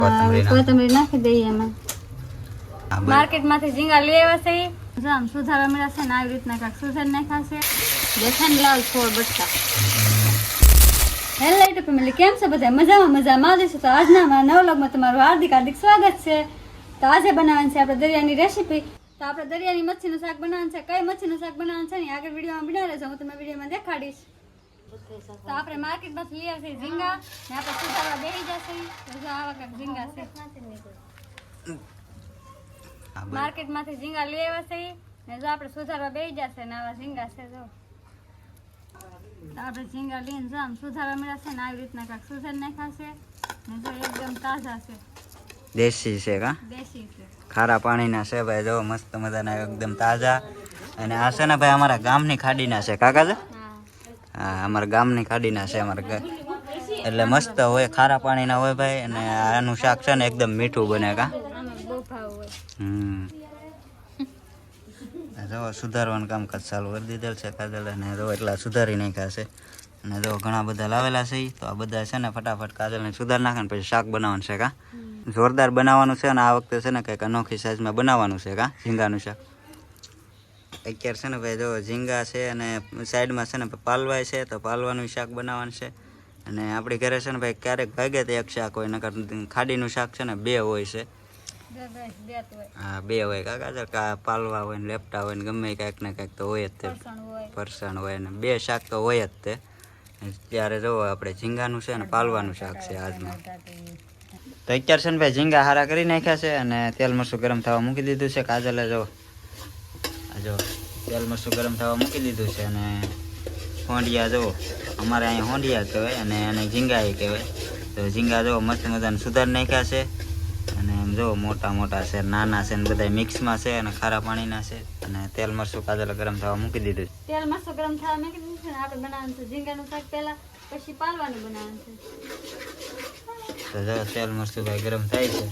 કોથમરી નાખી દઈએ એમાં. માર્કેટમાંથી ઝીંગા લઈ આવ્યા છે આમ સુધારવા મળ્યા છે ને આવી રીતના કાંઈક સુધારી નાખ્યા છે. જેઠાણીલાલ છોડ બટકા. હેલો યુટ્યુબ ફેમિલી, કેમ છે બધા? મજામાં આવજો. તો આજના અમારા નવા વ્લોગમાં તમારું હાર્દિક સ્વાગત છે. તો આજે બનાવવાનું છે આપણે દરિયાની રેસીપી. તો આપણે દરિયાની મચ્છીનું શાક બનાવવાનું છે. કઈ મચ્છીનું શાક બનાવવાનું છે ને આગળ વિડીયોમાં બનાવી લેજો, હું તમને વિડીયોમાં દેખાડીશ. તો આપણે માર્કેટમાંથી લઈ આવશે ઝીંગા ને આપણે સુધારવા બેસી જશે. જો આવા કાંઈક ઝીંગા છે. માર્કેટમાંથી ઝીંગા લઈ આવ્યા છે ને જો આપણે સુધારવા બેસી જશે ને આવા ઝીંગા છે. જો તો આપણે ઝીંગા લઈને જો આમ સુધારવા મળ્યા છે ને આવી રીતના કાંઈક સુધારી નાખ્યા છે ને જો એકદમ તાજા છે. દેશી છે કા? દેશી છે, ખારા પાણીના છે ભાઈ. જો મસ્ત મજાના એકદમ તાજા. અને આ છે ને ભાઈ અમારા ગામની ખાડીના છે કાકા છે. હા, અમારા ગામની ખાડીના છે અમારા. એટલે મસ્ત હોય, ખારા પાણીના હોય ભાઈ. અને આનું શાક છે ને એકદમ મીઠું બને કા? જો સુધારવાનું કામકાજ ચાલુ કરી દીધેલ છે કાજલ. અને જો એટલા સુધારી નાખ્યા છે. અને જો ઘણા બધા લાવેલા છે. તો આ બધા છે ને ફટાફટ કાજલને સુધાર નાખે ને પછી શાક બનાવવાનું છે કા? જોરદાર બનાવવાનું છે. અને આ વખતે છે ને કંઈક અનોખી સાઈઝમાં બનાવવાનું છે કા ઝીંગાનું શાક. અત્યારે છે ને ભાઈ જો ઝીંગા છે અને સાઈડમાં છે ને પાલવાય છે. તો પાલવાનું શાક બનાવવાનું છે. અને આપણી ઘરે છે ને ભાઈ ક્યારેક ભાગે તો એક શાક હોય, નકર ખાડીનું શાક છે ને બે હોય છે. હા, બે હોય કાકા. પાલવા હોય ને લેપટા હોય ને ગમે કાંઈક ને કાંઈક તો હોય જ તે. ફરસાણ હોય ને બે શાક તો હોય જ તે. ત્યારે જો આપણે ઝીંગાનું છે ને પાલવાનું શાક છે આજમાં. તો અત્યારે છે ને ભાઈ ઝીંગા હારા કરી નાખ્યા છે અને તેલ મરચું ગરમ થવા મૂકી દીધું છે. કાજલે જો તેલ મરચું ગરમ થવા મૂકી દીધું છે. અને હોંડિયા જો અમારે અહીંયા હોંડિયા કહેવાય અને એને ઝીંગા એ કહેવાય. તો ઝીંગા જો મસ્ત મજાને સુધારી નાખ્યા છે. અને એમ જો મોટા મોટા છે, નાના છે ને બધા મિક્સમાં છે અને ખારા પાણીના છે. અને તેલ મરચું કાજલે ગરમ થવા મૂકી દીધું છે. તેલ મરચું ગરમ થવા મૂકી દીધું છે ને આપણે બનાવવાનું છે ઝીંગાનું શાક પહેલા, પછી પાલવાનું બનાવવાનું છે. તો જો તેલ મરચું ભાઈ ગરમ થાય છે.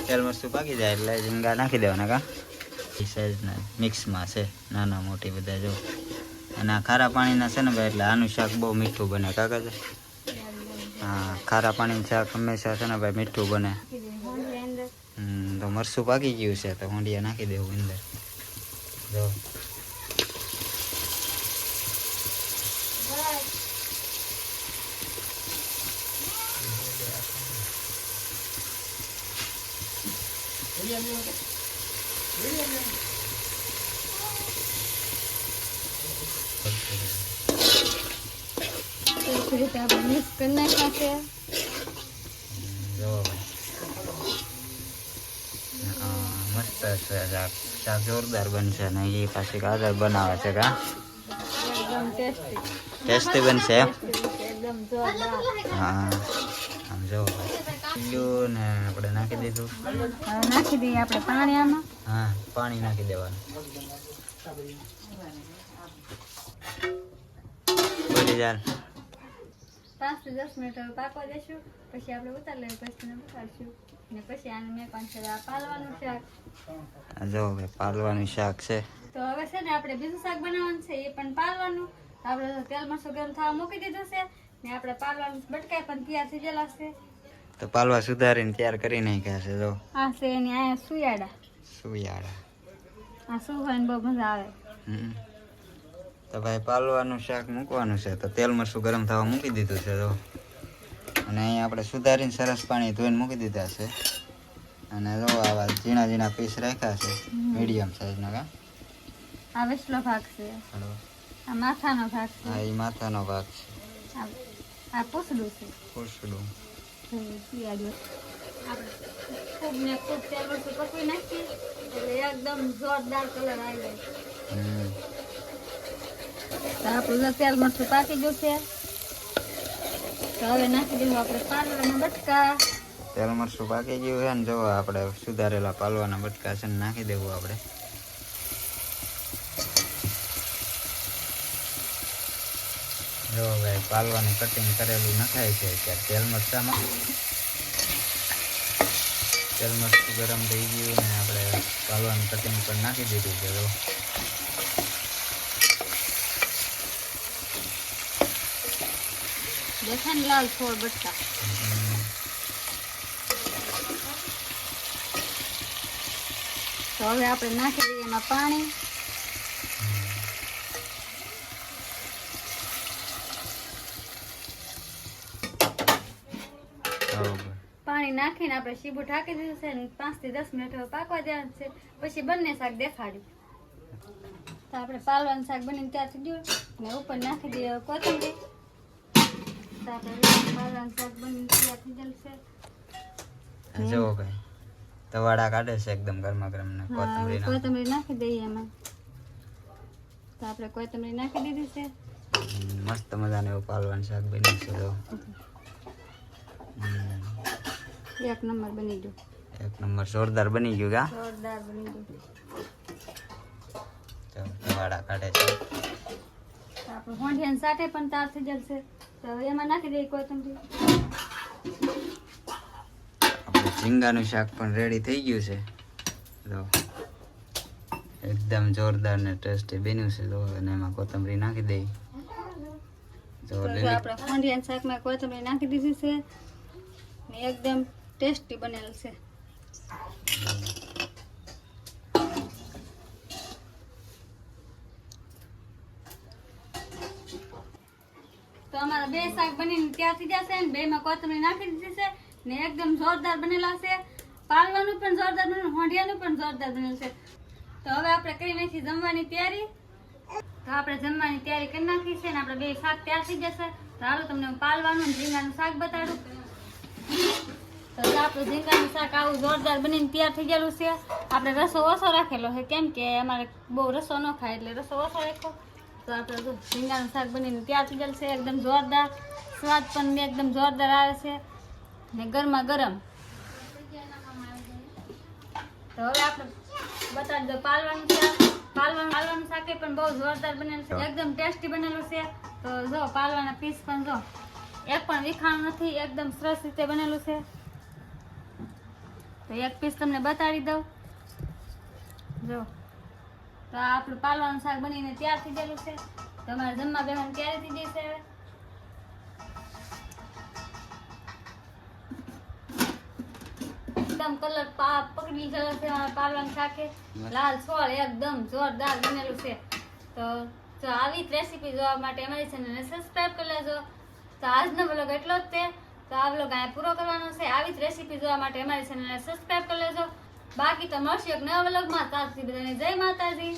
તેલ મરચું પાકી જાય એટલે ઝીંગા નાખી દેવાના કા? એ સાઈઝના મિક્સમાં છે, નાના મોટી બધા જો. અને આ ખારા પાણીના છે ને ભાઈ એટલે આનું શાક બહુ મીઠું બને કાકા છે. હા, ખારા પાણીનું શાક હંમેશા છે ને ભાઈ મીઠું બને. તો મરચું પાકી ગયું છે તો હોંડિયા નાખી દેવું અંદર. જો મિક્સ કરી નાખ્યા છે. જો મસ્ત છે શાક. શાક જોરદાર બનશે. ને એ પાછી કાજલ બનાવે છે કા? એકદમ ટેસ્ટી બનશે એમ? એકદમ જોરદાર. હા, આમ જો ને આપણે નાખી દીધું. હવે નાખી દઈએ આપણે પાણી આમાં. હા, પાણી નાખી દેવાનું. બની જાય 5 થી 10 મિનિટ પાકવા દેશું. પછી આપણે ઉતારી લઈએ, પછી તેને ઉતારશું ને પછી આને મેં પણ છે પાલવાનું શાક. જો ભાઈ પાલવાનું શાક છે. તો હવે છે ને આપણે બીજું શાક બનાવવાનું છે, એ પણ પાલવાનું. તો આપણે તેલ મરચું ગરમ થવા મૂકી દીધું છે ને આપણે પાલવાનું બટકાઈ પણ તૈયાર થઈ ગયેલા છે. તો પાલવા સુધારીને તૈયાર કરી નાખ્યા છે. જો આ છે એની આ સુયાડા. સુયાડા આ સુવાની બહુ મજા આવે. તો ભાઈ પાલવાનું શાક મૂકવાનું છે. તો તેલ મરચું ગરમ થવા મૂકી દીધું છે. જો અને અહીંયા આપણે સુધારીને સરસ પાણી ધોઈને મૂકી દીધા છે. અને જો આવા ઝીણા ઝીણા પીસ રાખ્યા છે, મીડિયમ સાઈઝના કા? આ વિસલો ભાગ છે, આ માથાનો ભાગ છે. હા, એ માથાનો ભાગ છે. આ પૂછડું છે. પૂછડું આપણે ખૂબ ને ખૂબ તેલ મરચું પકવી નાખીએ એટલે એકદમ જોરદાર કલર આવી જાય. તો આપણું તેલ મરચું પાકી ગયું છે. તો હવે નાખી દઈશું આપણે પાલવાના બટકા. તેલ મરચું પાકી ગયું છે ને જો આપણે સુધારેલા પાલવાના બટકા છે ને નાખી દેવું આપણે. જો ભાઈ પાલવાની કટિંગ કરેલું નખાય છે અત્યારે તેલ મરચામાં. તેલ મરચું ગરમ થઈ ગયું ને આપણે પાલવાનું કટિંગ પણ નાખી દીધું છે. જો જેઠાણીલાલ છોડ બટકા. તો હવે આપણે નાખી દઈએ એમાં પાણી. બરોબર. પાણી નાખીને આપણે સીબું ઢાંકી દીધું છે અને 5 થી 10 મિનિટ હવે પાકવા દેવાનું છે. પછી બંને શાક દેખાડ્યું. તો આપણે પાલવાનું શાક બનીને તૈયાર થઈ ગયું ને ઉપર નાખી દઈએ કોથમીર. તો આપણે પાલવાનું શાક બનીને તૈયાર થઈ ગયેલું છે. જુઓ ભાઈ તવાડા કાઢે છે એકદમ ગરમા ગરમ ને કોથમરી કોથમીર નાખી દઈએ એમાં. તો આપણે કોથમીર નાખી દીધી છે. મસ્ત મજાનું એવું પાલવાનું શાક બન્યું છે જો. એક નંબર બની ગયું. એક નંબર જોરદાર બની ગયું કા. જોરદાર બની ગયું. તો તવાડા કાઢે છે. તો આપણે હોંડિયાની સાથે પણ તૈયાર થઈ જશે. તો હવે એમાં નાખી દઈએ કોથમીર. આપણે ઝીંગાનું શાક પણ રેડી થઈ ગયું છે જો. એકદમ જોરદાર ને ટેસ્ટી બન્યું છે જો. અને એમાં કોથમરી નાખી દઈ જો. તો આપણે હોંડિયાના શાકમાં કોથમીર નાખી દીધી છે ને એકદમ ટેસ્ટી બનેલું છે. તો અમારા બે શાક બનીને તૈયાર થઈ જશે ને બેમાં કોથમીર નાખી દીધી છે ને એકદમ જોરદાર બનેલા છે. પાલવાનું પણ જોરદાર બનેલું, હોંડિયાનું પણ જોરદાર બનેલું છે. તો હવે આપણે કરી નાખી જમવાની તૈયારી. તો આપણે જમવાની તૈયારી કરી નાખી છે ને આપણે બે શાક તૈયાર થઈ જશે. તો હાલો તમને હું પાલવાનું અને ઝીંગાનું શાક બતાડું. તો આપણું ઝીંગાનું શાક આવું જોરદાર બનીને તૈયાર થઈ ગયેલું છે. આપણે રસો ઓછો રાખેલો છે કેમ કે અમારે બહુ રસો ન ખાય એટલે રસો ઓછો રાખ્યો. તો આપણે જો ઝીંગાનું શાક બનીને તૈયાર થઈ ગયેલું છે એકદમ જોરદાર. સ્વાદ પણ એકદમ જોરદાર આવે છે ને ગરમા ગરમ. તો હવે આપણે બતાડી દો પાલવાનું શાક. પાલવાનું શાક એ પણ બહુ જોરદાર બનેલું છે, એકદમ ટેસ્ટી બનેલું છે. તો જો પાલવાના પીસ પણ જો એક પણ વિખાણું નથી, એકદમ સરસ રીતે બનેલું છે. તો એક પીસ તમને બતાડી દઉં જો. તો આ આપણું પાલવાનું શાક બનીને તૈયાર થઈ ગયેલું છે. તો અમારે જમવા બેવાની તૈયારી થઈ ગઈ છે હવે. એકદમ કલર પકડી ગયેલો છે અમારા પાલવાનું શાકે. લાલ છોળ એકદમ જોરદાર બનેલું છે. તો જો આવી જ રેસીપી જોવા માટે અમારી ચેનલને સબસ્ક્રાઇબ કરી લેજો. તો આજનો વ્લોગ એટલો જ તે. તો આ વ્લોગ અહીંયા પૂરો કરવાનો છે. આવી જ રેસીપી જોવા માટે અમારી ચેનલને સબસ્ક્રાઇબ કરી લેજો. બાકી તો મળશે એક નવા વ્લોગમાં. ત્યાર સુધી બધાને જય માતાજી.